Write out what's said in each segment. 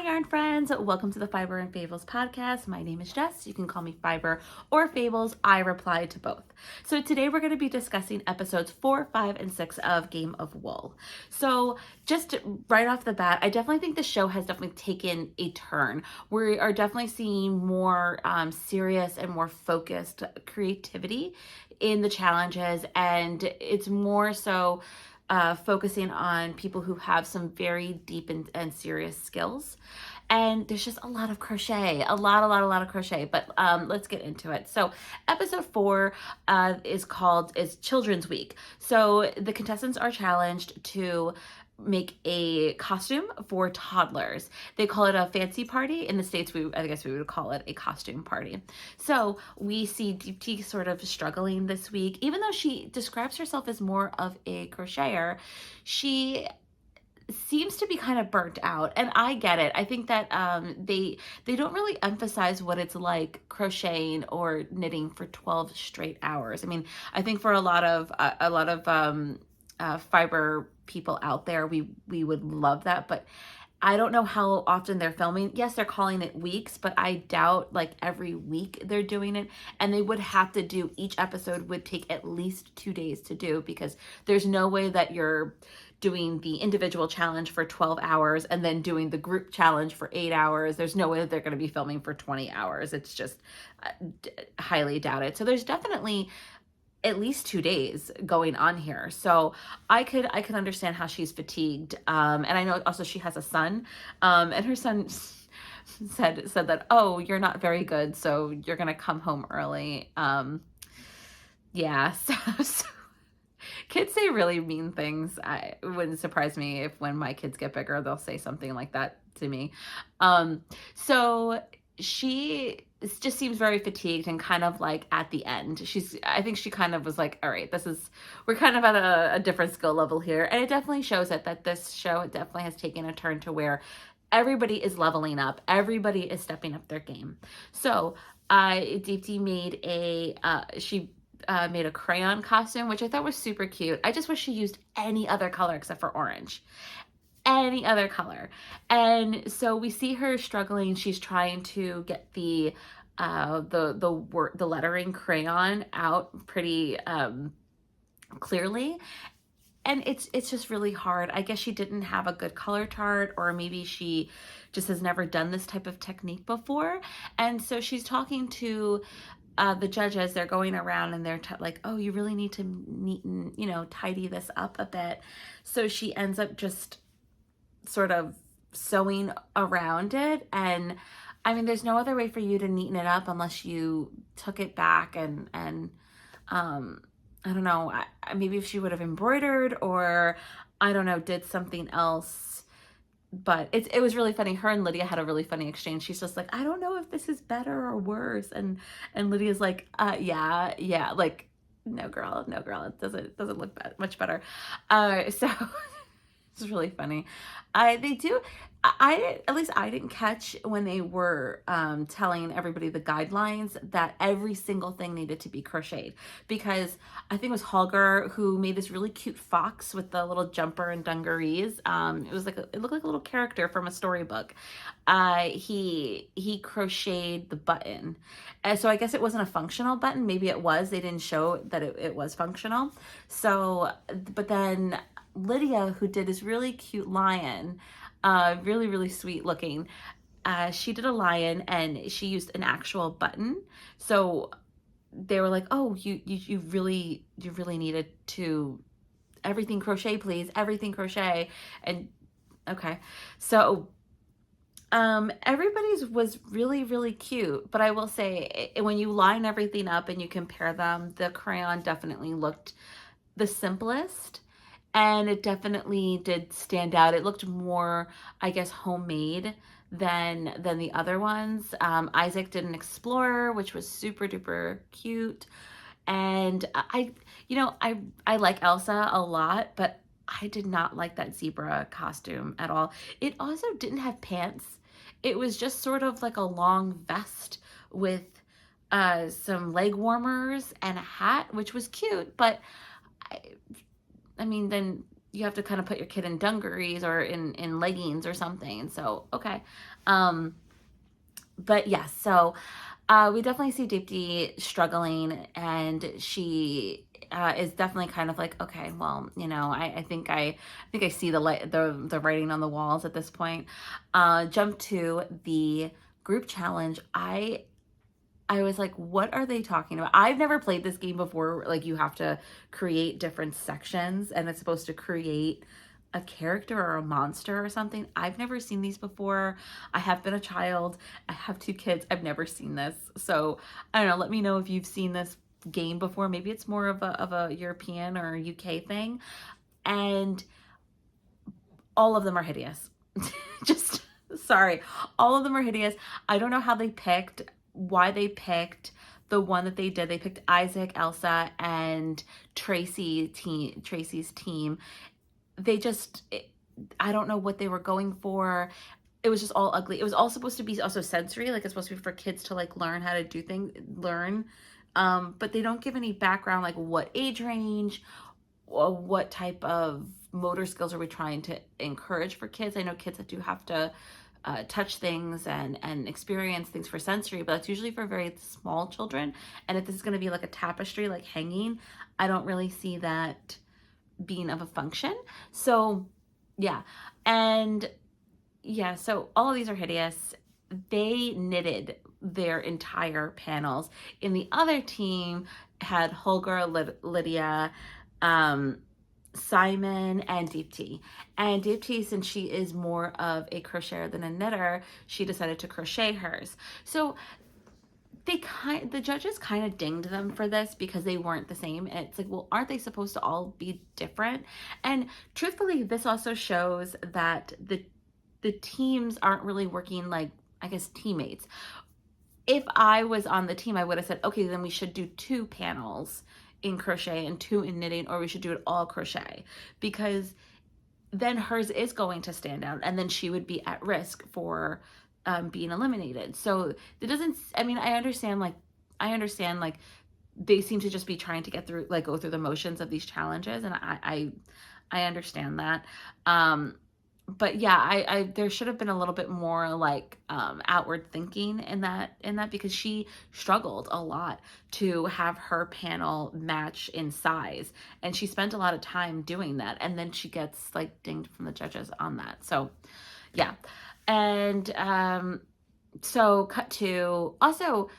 Hi, yarn friends. Welcome to the Fiber and Fables podcast. My name is Jess. You can call me Fiber or Fables. I reply to both. So today we're going to be discussing episodes 4, 5, and 6 of Game of Wool. So just right off the bat, I definitely think the show has definitely taken a turn. We are definitely seeing more serious and more focused creativity in the challenges, and it's more so focusing on people who have some very deep and serious skills. And there's just a lot of crochet, a lot of crochet. But let's get into it. So episode 4 is Children's Week. So the contestants are challenged to make a costume for toddlers. They call it a fancy party. In the States, I guess we would call it a costume party. So we see Deepti sort of struggling this week. Even though she describes herself as more of a crocheter, she seems to be kind of burnt out, and I get it. I think that they don't really emphasize what it's like crocheting or knitting for 12 straight hours. I mean, I think for a lot of fiber people out there, we would love that, but I don't know how often they're filming. Yes, they're calling it weeks, but I doubt like every week they're doing it. And they would have to do, each episode would take at least 2 days to do, because there's no way that you're doing the individual challenge for 12 hours and then doing the group challenge for 8 hours. There's no way that they're going to be filming for 20 hours. It's just highly doubted. So there's definitely at least 2 days going on here. So I could understand how she's fatigued. And I know also she has a son, and her son said that, oh, you're not very good, so you're gonna come home early. Yeah, so kids say really mean things. It wouldn't surprise me if when my kids get bigger, they'll say something like that to me. So she just seems very fatigued and kind of like at the end. I think she kind of was like, all right, we're kind of at a different skill level here. And it definitely shows that this show definitely has taken a turn to where everybody is leveling up. Everybody is stepping up their game. So Deepti made a crayon costume, which I thought was super cute. I just wish she used any other color except for orange. Any other color. And so we see her struggling. She's trying to get the lettering crayon out pretty clearly. And it's just really hard. I guess she didn't have a good color chart, or maybe she just has never done this type of technique before. And so she's talking to the judges. They're going around and they're like, oh, you really need to neaten, tidy this up a bit. So she ends up just sort of sewing around it. And I mean, there's no other way for you to neaten it up unless you took it back and I don't know, maybe if she would have embroidered, or I don't know, did something else. But it was really funny. Her and Lydia had a really funny exchange. She's just like, I don't know if this is better or worse. And Lydia's like, yeah, like, no girl, it doesn't look much better. So it's really funny. At least I didn't catch when they were telling everybody the guidelines that every single thing needed to be crocheted, because I think it was Holger who made this really cute fox with the little jumper and dungarees. It looked like a little character from a storybook. He crocheted the button, and so I guess it wasn't a functional button. Maybe it was. They didn't show that it was functional. So, but then Lydia, who did this really cute lion, really sweet looking, she did a lion and she used an actual button. So they were like, oh, you really needed to, everything crochet, please, everything crochet. And okay, so everybody's was really cute, but I will say, when you line everything up and you compare them, the crayon definitely looked the simplest. And it definitely did stand out. It looked more, I guess, homemade than the other ones. Isaac did an explorer, which was super duper cute. And I like Elsa a lot, but I did not like that zebra costume at all. It also didn't have pants. It was just sort of like a long vest with some leg warmers and a hat, which was cute, but I mean, then you have to kind of put your kid in dungarees or in leggings or something. So, okay. Um, but yes, so we definitely see Deepti struggling, and she is definitely kind of like, okay, well, I think I see the writing on the walls at this point. Jump to the group challenge. I was like, what are they talking about? I've never played this game before. Like, you have to create different sections and it's supposed to create a character or a monster or something. I've never seen these before. I have been a child. I have two kids. I've never seen this. So I don't know. Let me know if you've seen this game before. Maybe it's more of a European or UK thing. And all of them are hideous. Just sorry. All of them are hideous. I don't know how they picked, why they picked the one that they did. They picked Isaac, Elsa, and Tracy's team. They just, I don't know what they were going for. It was just all ugly. It was all supposed to be also sensory, like it's supposed to be for kids to like learn how to do things, learn. But they don't give any background, like what age range or what type of motor skills are we trying to encourage for kids. I know kids that do have to touch things and experience things for sensory, but that's usually for very small children. And if this is going to be like a tapestry, like hanging, I don't really see that being of a function. So yeah. And yeah, so all of these are hideous. They knitted their entire panels. In the other team had Holger, Lydia, um, Simon, and Deepti. And Deepti, since she is more of a crocheter than a knitter, she decided to crochet hers. So the judges kind of dinged them for this because they weren't the same. And it's like, well, aren't they supposed to all be different? And truthfully, this also shows that the teams aren't really working like, I guess, teammates. If I was on the team, I would have said, okay, then we should do 2 panels in crochet and 2 in knitting, or we should do it all crochet, because then hers is going to stand out and then she would be at risk for being eliminated. So it doesn't, I mean, I understand like they seem to just be trying to get through, like go through the motions of these challenges. And I understand that. But yeah, I there should have been a little bit more like outward thinking in that because she struggled a lot to have her panel match in size, and she spent a lot of time doing that, and then she gets like dinged from the judges on that. So yeah. And so cut to, also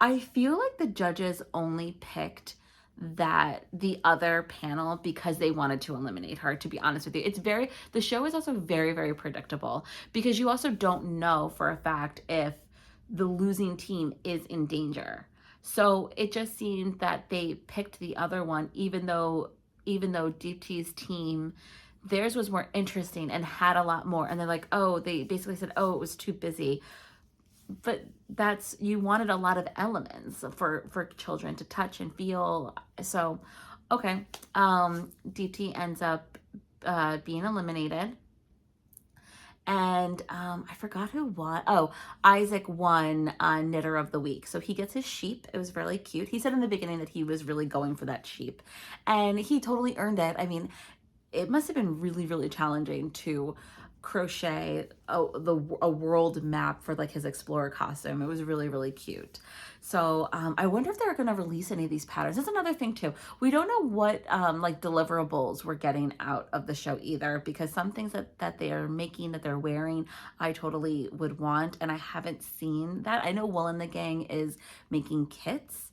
I feel like the judges only picked the other panel because they wanted to eliminate her, to be honest with you. The show is also very, very predictable because you also don't know for a fact if the losing team is in danger. So it just seemed that they picked the other one, even though Deepti's team, theirs was more interesting and had a lot more. And they're like, oh, they basically said, oh, it was too busy. But you wanted a lot of elements for children to touch and feel. So okay, Deepti ends up being eliminated, and I forgot who won. Oh, Isaac won knitter of the week, so he gets his sheep. It was really cute. He said in the beginning that he was really going for that sheep, and he totally earned it. I mean, it must have been really, really challenging to crochet a world map for like his explorer costume. It was really, really cute. So I wonder if they're going to release any of these patterns. That's another thing too. We don't know what like deliverables we're getting out of the show either, because some things that they are making, that they're wearing, I totally would want, and I haven't seen that. I know Will and the Gang is making kits,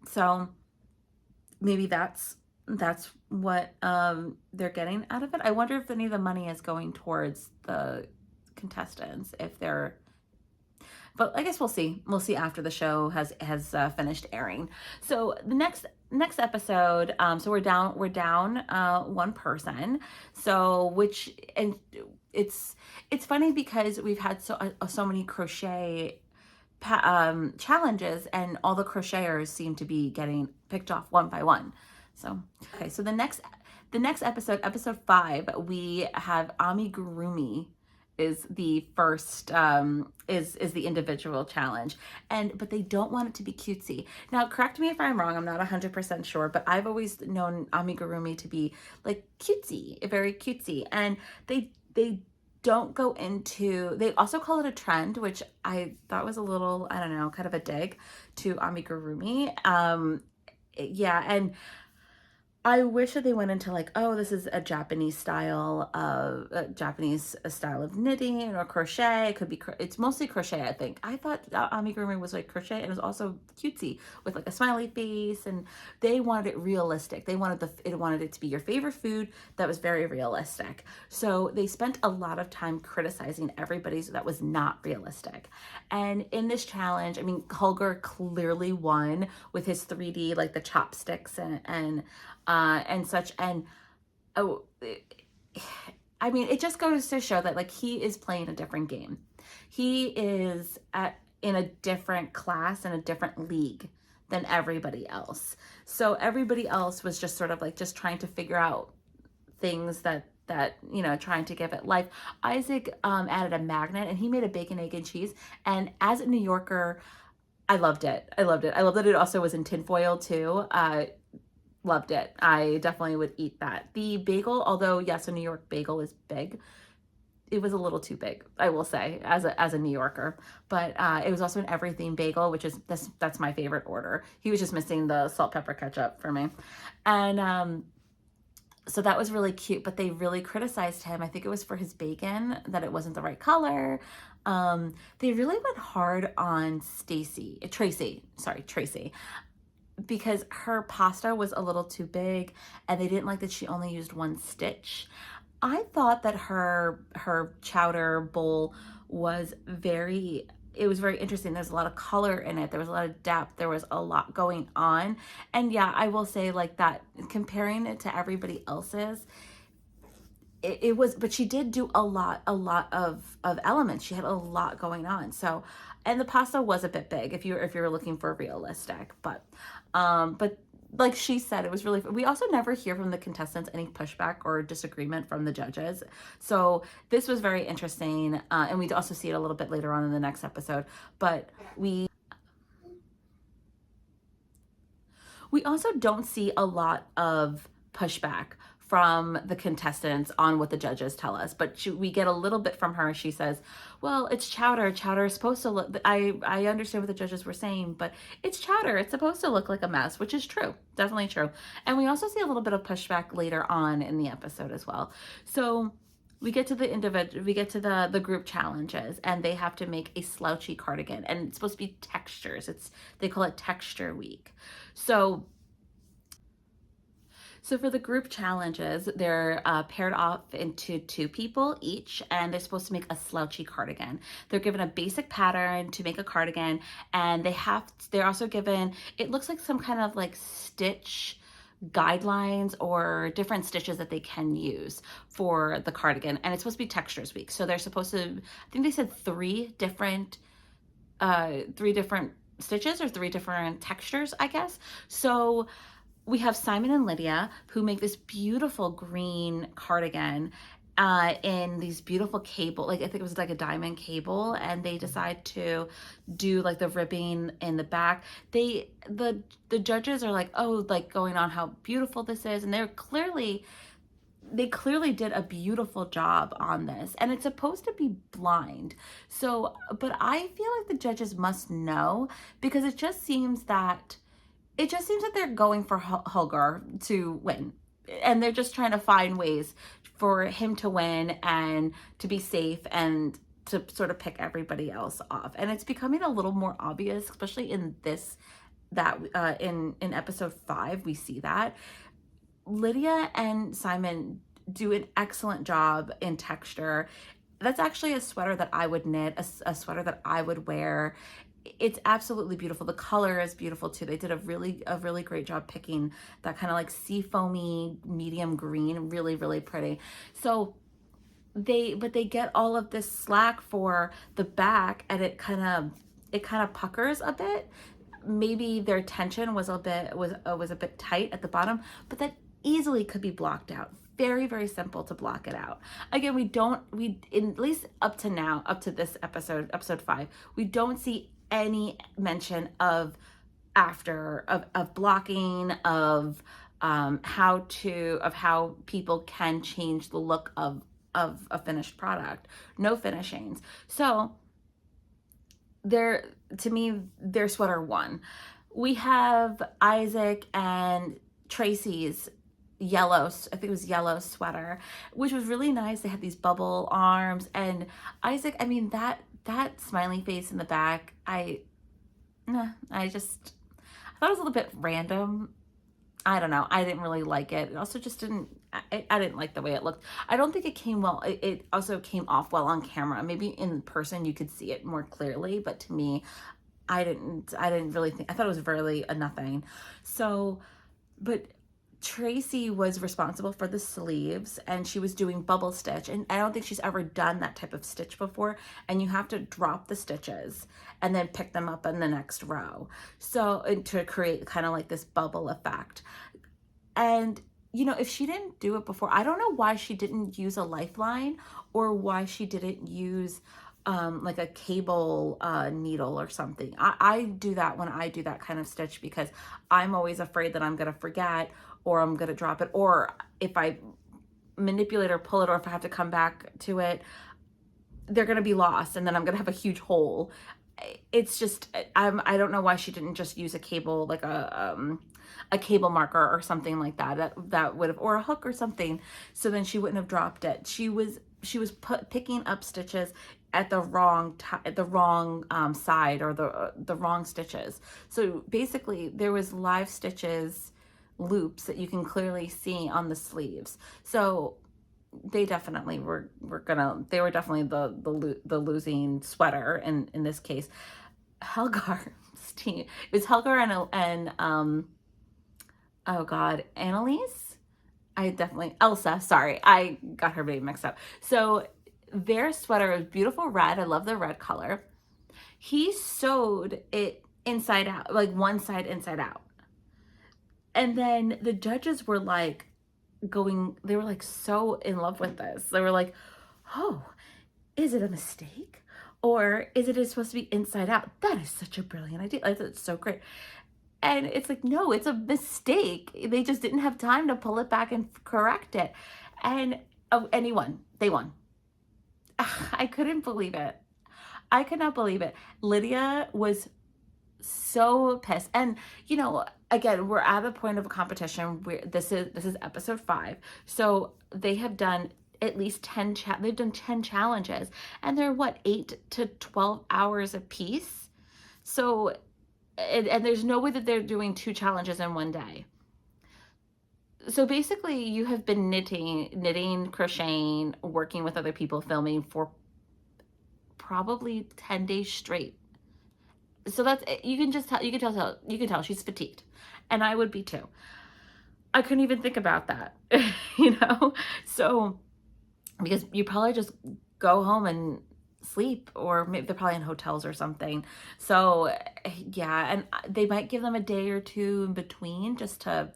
so maybe that's what they're getting out of it. I wonder if any of the money is going towards the contestants, if they're, but I guess we'll see. We'll see after the show has finished airing. So the next episode, so we're down one person. So and it's funny because we've had so many crochet challenges, and all the crocheters seem to be getting picked off one by one. So, okay, so the next episode, episode 5, we have Amigurumi is the first is the individual challenge. But they don't want it to be cutesy. Now, correct me if I'm wrong, I'm not 100% sure, but I've always known amigurumi to be like cutesy, very cutesy. And they don't go into, they also call it a trend, which I thought was a little, I don't know, kind of a dig to amigurumi. Yeah, and I wish that they went into like, oh, this is a Japanese style of knitting or crochet. It could be, it's mostly crochet, I think. I thought amigurumi was like crochet, and it was also cutesy with like a smiley face, and they wanted it realistic. They wanted wanted it to be your favorite food that was very realistic. So they spent a lot of time criticizing everybody's that was not realistic. And in this challenge, I mean, Holger clearly won with his 3D, like the chopsticks and such. And oh, I mean, it just goes to show that like he is playing a different game. He is in a different class, in a different league than everybody else. So everybody else was just sort of like just trying to figure out things that trying to give it life. Isaac added a magnet, and he made a bacon, egg, and cheese. And as a New Yorker, I loved it. I loved it. I love that it also was in tinfoil too. Loved it. I definitely would eat that. The bagel, although yes, a New York bagel is big, it was a little too big, I will say, as a New Yorker. But it was also an everything bagel, which is that's my favorite order. He was just missing the salt, pepper, ketchup for me. And so that was really cute, but they really criticized him. I think it was for his bacon, that it wasn't the right color. They really went hard on Tracy, because her pasta was a little too big, and they didn't like that she only used one stitch. I thought that her chowder bowl was very interesting. There's a lot of color in it. There was a lot of depth. There was a lot going on. And yeah, I will say like that, comparing it to everybody else's, it was, but she did do a lot of elements. She had a lot going on. So, and the pasta was a bit big if you were looking for realistic, but like she said, it was really, we also never hear from the contestants any pushback or disagreement from the judges. So this was very interesting. And we also see it a little bit later on in the next episode, but we also don't see a lot of pushback from the contestants on what the judges tell us, but we get a little bit from her. She says, well, it's chowder. Chowder is supposed to look, I understand what the judges were saying, but it's chowder. It's supposed to look like a mess, which is true. Definitely true. And we also see a little bit of pushback later on in the episode as well. So we get to the group challenges, and they have to make a slouchy cardigan, and it's supposed to be textures. They call it texture week. So for the group challenges, they're paired off into 2 people each, and they're supposed to make a slouchy cardigan. They're given a basic pattern to make a cardigan, and they're also given, it looks like some kind of like stitch guidelines or different stitches that they can use for the cardigan, and it's supposed to be textures week. So they're supposed to, I think they said 3 different stitches or 3 different textures, I guess. So we have Simon and Lydia, who make this beautiful green cardigan in these beautiful cable, like I think it was like a diamond cable, and they decide to do like the ribbing in the back. The judges are like, oh, like going on how beautiful this is, and they clearly did a beautiful job on this, and it's supposed to be blind. So, but I feel like the judges must know, because it just seems that they're going for Holger to win, and they're just trying to find ways for him to win and to be safe and to sort of pick everybody else off. And it's becoming a little more obvious, especially in in episode 5, we see that Lydia and Simon do an excellent job in texture. That's actually a sweater that I would knit, a sweater that I would wear. It's absolutely beautiful. The color is beautiful too. They did a really great job picking that kind of like sea foamy medium green, really pretty. So they get all of this slack for the back, and it kind of puckers a bit. Maybe their tension was a bit tight at the bottom, but that easily could be blocked out very, very simple to block it out. Again, at least up to now, up to this episode 5, we don't see any mention of of blocking, of how people can change the look of a finished product. No finishings. So to me, they're sweater 1. We have Isaac and Tracy's yellow, I think it was yellow sweater, which was really nice. They had these bubble arms, and Isaac, I mean, that smiley face in the back, I thought it was a little bit random. I don't know. I didn't really like it. It also just didn't, I didn't like the way it looked. I don't think it came well. It also came off well on camera. Maybe in person you could see it more clearly, but to me, I didn't really think, I thought it was really a nothing. So, but Tracy was responsible for the sleeves, and she was doing bubble stitch, and I don't think she's ever done that type of stitch before, and you have to drop the stitches and then pick them up in the next row, so to create kind of like this bubble effect. And you know, if she didn't do it before, I don't know why she didn't use a lifeline, or why she didn't use like a cable needle or something. I do that when I do that kind of stitch, because I'm always afraid that I'm gonna forget, or I'm gonna drop it, or if I manipulate or pull it, or if I have to come back to it, they're gonna be lost, and then I'm gonna have a huge hole. It's just, I don't know why she didn't just use a cable, like a cable marker or something like that. That would have, or a hook or something, so then she wouldn't have dropped it. She was picking up stitches at the wrong side, or the wrong stitches. So basically there was live stitches, loops that you can clearly see on the sleeves. So they definitely were definitely the losing sweater in this case. Helgar, Steve, it was Helgar and oh God, Annalise? Elsa, sorry, I got her name mixed up. So their sweater is beautiful red. I love the red color. He sewed it inside out, like one side inside out. And then the judges were like they were like so in love with this. They were like, oh, is it a mistake? Or is it supposed to be inside out? That is such a brilliant idea. I thought it's so great. And it's like, no, it's a mistake. They just didn't have time to pull it back and correct it. And he won. They won. I couldn't believe it. I could not believe it. Lydia was so pissed. And you know, again, we're at a point of a competition where this is episode 5. So they have done at least 10 they've done 10 challenges, and they're what, 8 to 12 hours a piece. So and there's no way that they're doing 2 challenges in one day. So basically you have been knitting, crocheting, working with other people, filming for probably 10 days straight. So that's, you can tell she's fatigued, and I would be too. I couldn't even think about that, you know? So, because you probably just go home and sleep, or maybe they're probably in hotels or something. So yeah, and they might give them a day or 2 in between, just to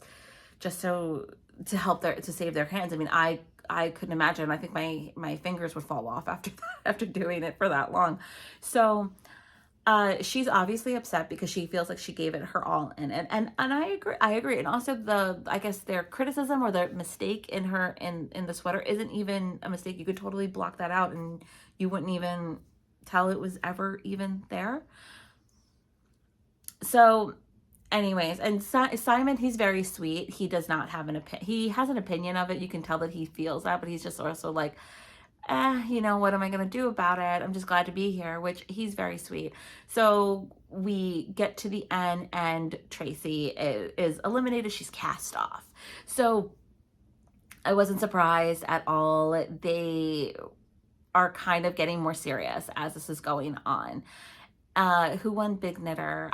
help to save their hands. I mean, I couldn't imagine. I think my fingers would fall off after doing it for that long. So she's obviously upset because she feels like she gave it her all in it, and I agree. And also I guess their criticism or their mistake in the sweater isn't even a mistake. You could totally block that out and you wouldn't even tell it was ever even there. So anyways, and Simon, he's very sweet. He does not have an opinion. He has an opinion of it. You can tell that he feels that, but he's just also like, you know, what am I going to do about it? I'm just glad to be here, which he's very sweet. So we get to the end, and Tracy is eliminated. She's cast off. So I wasn't surprised at all. They are kind of getting more serious as this is going on. Who won Big Knitter?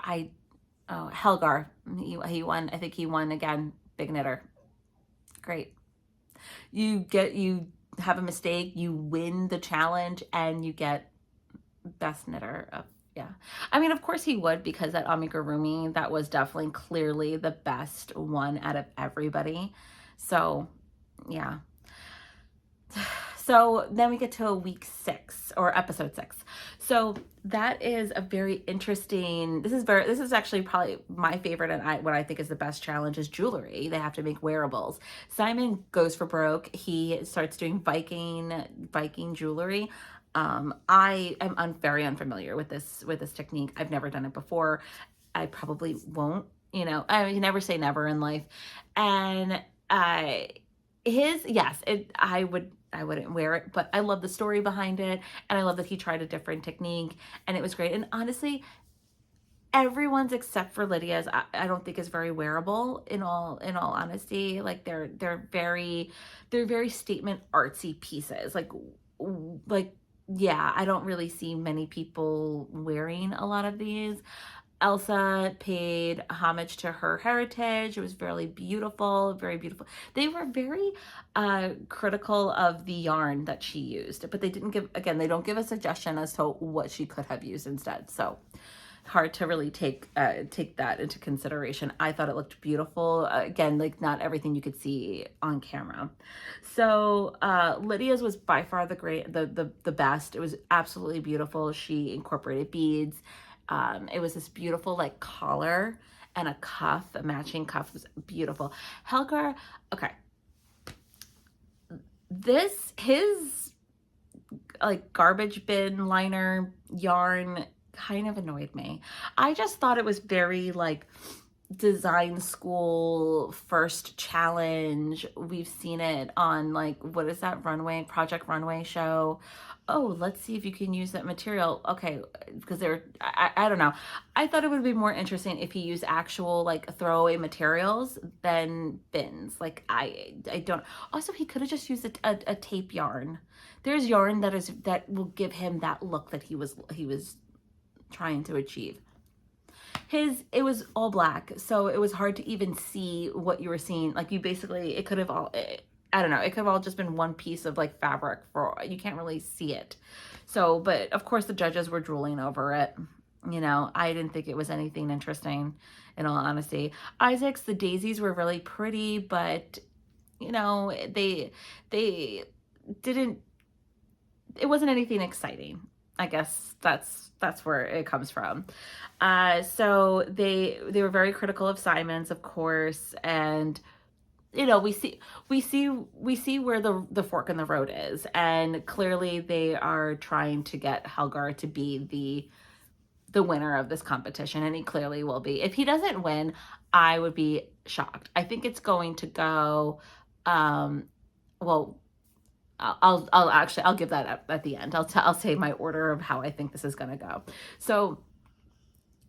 Helgar. He won. I think he won again. Big Knitter. Great. You have a mistake, you win the challenge, and you get best knitter. Yeah, I mean, of course he would, because that amigurumi, that was definitely clearly the best one out of everybody. So yeah, So then we get to week 6 or episode 6. So that is a very interesting. This is actually probably my favorite, and what I think is the best challenge is jewelry. They have to make wearables. Simon goes for broke. He starts doing Viking jewelry. I am very unfamiliar with this technique. I've never done it before. I probably won't. I mean, you never say never in life. And yes, I wouldn't wear it, but I love the story behind it, and I love that he tried a different technique, and it was great. And honestly, everyone's except for Lydia's, I don't think is very wearable. In all honesty, like they're very statement artsy pieces. Like yeah, I don't really see many people wearing a lot of these. Elsa paid homage to her heritage. It was very beautiful, very beautiful. They were very critical of the yarn that she used, but they don't give a suggestion as to what she could have used instead. So hard to really take that into consideration. I thought it looked beautiful. Again, like not everything you could see on camera. So Lydia's was by far the best. It was absolutely beautiful. She incorporated beads. It was this beautiful like collar and a cuff, a matching cuff. It was beautiful. Helgar, okay. His like garbage bin liner yarn kind of annoyed me. I just thought it was very like design school first challenge. We've seen it on like, what is that Project Runway show? Oh, let's see if you can use that material. Okay, because I don't know. I thought it would be more interesting if he used actual like throwaway materials than bins. Like I don't. Also, he could have just used a tape yarn. There's yarn that will give him that look that he was trying to achieve. It was all black, so it was hard to even see what you were seeing. Like it could have all, I don't know, it could have all just been one piece of like fabric you can't really see it. So, but of course the judges were drooling over it. I didn't think it was anything interesting, in all honesty. Isaac's, the daisies were really pretty, but they didn't, it wasn't anything exciting. I guess that's where it comes from. So they were very critical of Simon's, of course, and we see where the fork in the road is, and clearly they are trying to get Helgar to be the winner of this competition, and he clearly will be. If he doesn't win, I would be shocked. I think it's going to go, well, I'll give that up at the end. I'll say my order of how I think this is going to go. So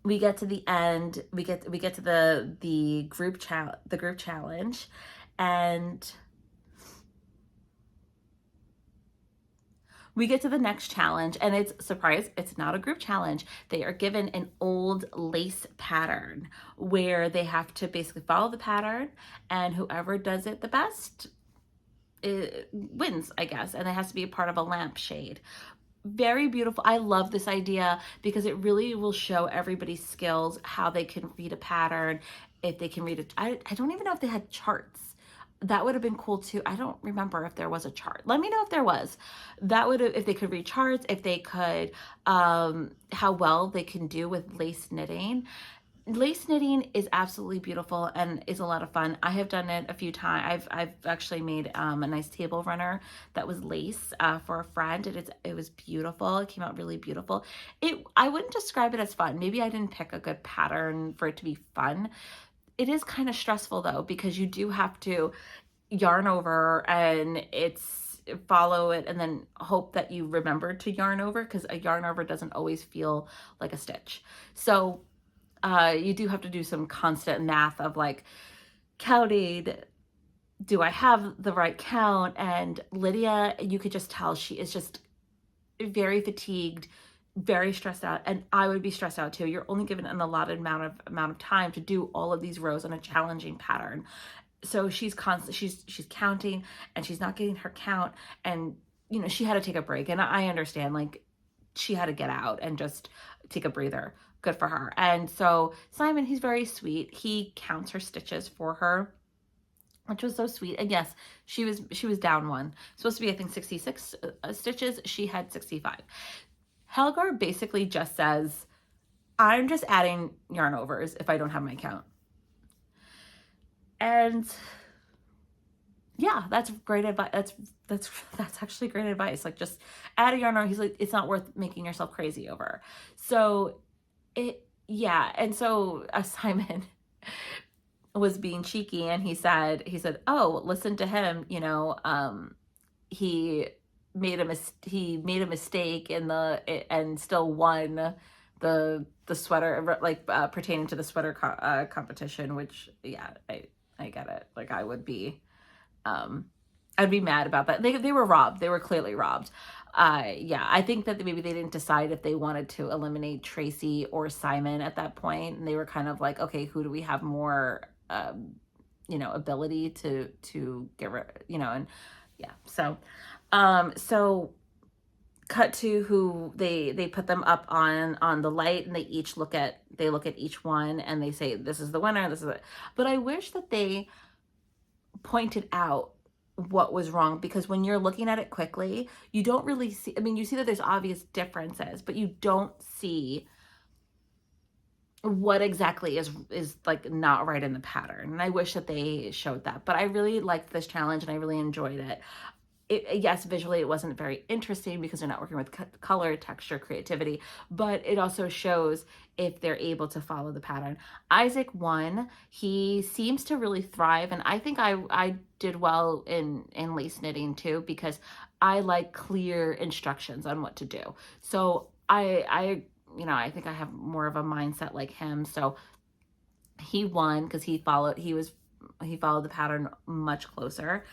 we get to the end. We get to the group challenge, and we get to the next challenge, and it's not a group challenge. They are given an old lace pattern where they have to basically follow the pattern, and whoever does it the best it wins, I guess, and it has to be a part of a lampshade. Very beautiful. I love this idea because it really will show everybody's skills, how they can read a pattern, if they can read it. I don't even know if they had charts. That would have been cool too. I don't remember if there was a chart. Let me know if there was. If they could read charts, if they could, how well they can do with lace knitting. Lace knitting is absolutely beautiful and is a lot of fun. I have done it a few times. I've actually made a nice table runner that was lace for a friend. It was beautiful. It came out really beautiful. I wouldn't describe it as fun. Maybe I didn't pick a good pattern for it to be fun. It is kind of stressful though, because you do have to yarn over and follow it and then hope that you remember to yarn over, because a yarn over doesn't always feel like a stitch. So you do have to do some constant math of like counting, do I have the right count? And Lydia, you could just tell she is just very fatigued, very stressed out, and I would be stressed out too. You're only given an allotted amount of time to do all of these rows on a challenging pattern. So she's counting and she's not getting her count, and she had to take a break, and I understand, like, she had to get out and just take a breather. Good for her. And so Simon, he's very sweet. He counts her stitches for her. which was so sweet. And yes, she was down one. Supposed to be, I think, 66 stitches. She had 65. Helgar basically just says, I'm just adding yarn overs if I don't have my count. And yeah, that's great advice. That's actually great advice. Like, just add a yarn over. He's like, it's not worth making yourself crazy over. So yeah. And so Simon was being cheeky, and he said, oh, listen to him, he he made a mistake and still won the sweater, like, pertaining to the sweater competition, which, yeah, I get it. Like, I'd be mad about that. They were robbed. They were clearly robbed. Yeah, I think that maybe they didn't decide if they wanted to eliminate Tracy or Simon at that point, and they were kind of like, okay, who do we have more, ability to get rid, and yeah. So cut to who they put them up on the light, and they look at each one, and they say, this is the winner, this is it. But I wish that they pointed out what was wrong, because when you're looking at it quickly, you don't really see, I mean, you see that there's obvious differences, but you don't see what exactly is like not right in the pattern. And I wish that they showed that. But I really liked this challenge, and I really enjoyed it. Yes, visually it wasn't very interesting because they're not working with color, texture, creativity, but it also shows if they're able to follow the pattern. Isaac won. He seems to really thrive, and I think I did well in lace knitting too, because I like clear instructions on what to do. So I think I have more of a mindset like him. So he won because he followed the pattern much closer.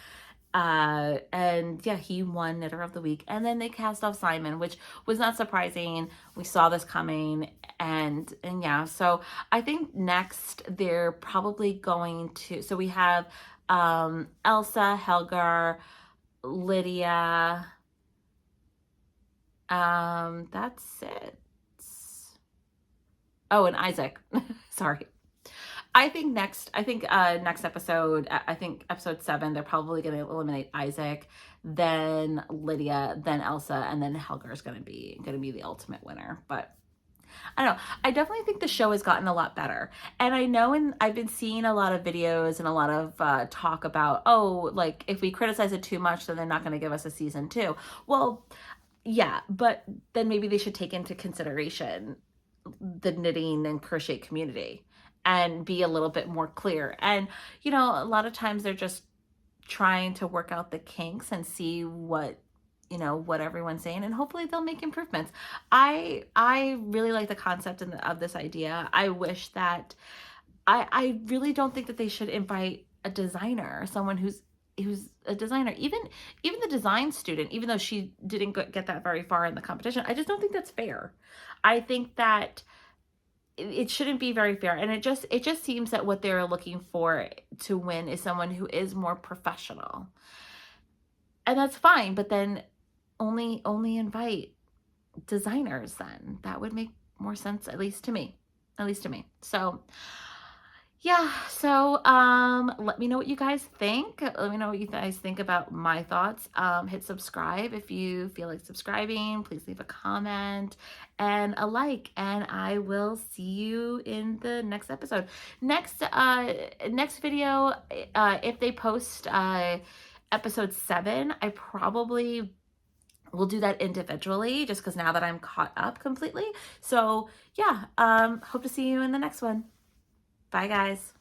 And yeah, he won Knitter of the Week. And then they cast off Simon, which was not surprising. We saw this coming, and yeah. So I think next they're probably going to, so we have Elsa, Helgar, Lydia. That's it. Oh, and Isaac. Sorry. I think next episode, I think episode 7, they're probably going to eliminate Isaac, then Lydia, then Elsa, and then Helgar is going to be the ultimate winner. But I don't know. I definitely think the show has gotten a lot better. And I know, and I've been seeing a lot of videos and a lot of talk about, oh, like, if we criticize it too much, then they're not going to give us a season 2. Well, yeah, but then maybe they should take into consideration the knitting and crochet community and be a little bit more clear. And, a lot of times they're just trying to work out the kinks and see what everyone's saying, and hopefully they'll make improvements. I really like the concept of this idea. I wish that I really don't think that they should invite a designer, someone who's a designer, even the design student, even though she didn't get that very far in the competition. I just don't think that's fair. I think that it shouldn't be very fair, and it just seems that what they're looking for to win is someone who is more professional, and that's fine. But then only invite designers. Then that would make more sense, at least to me. So yeah, so let me know what you guys think. Let me know what you guys think about my thoughts. Hit subscribe if you feel like subscribing. Please leave a comment and a like, and I will see you in the next episode. Next video, if they post episode 7, I probably will do that individually, just because now that I'm caught up completely. So yeah, hope to see you in the next one. Bye, guys.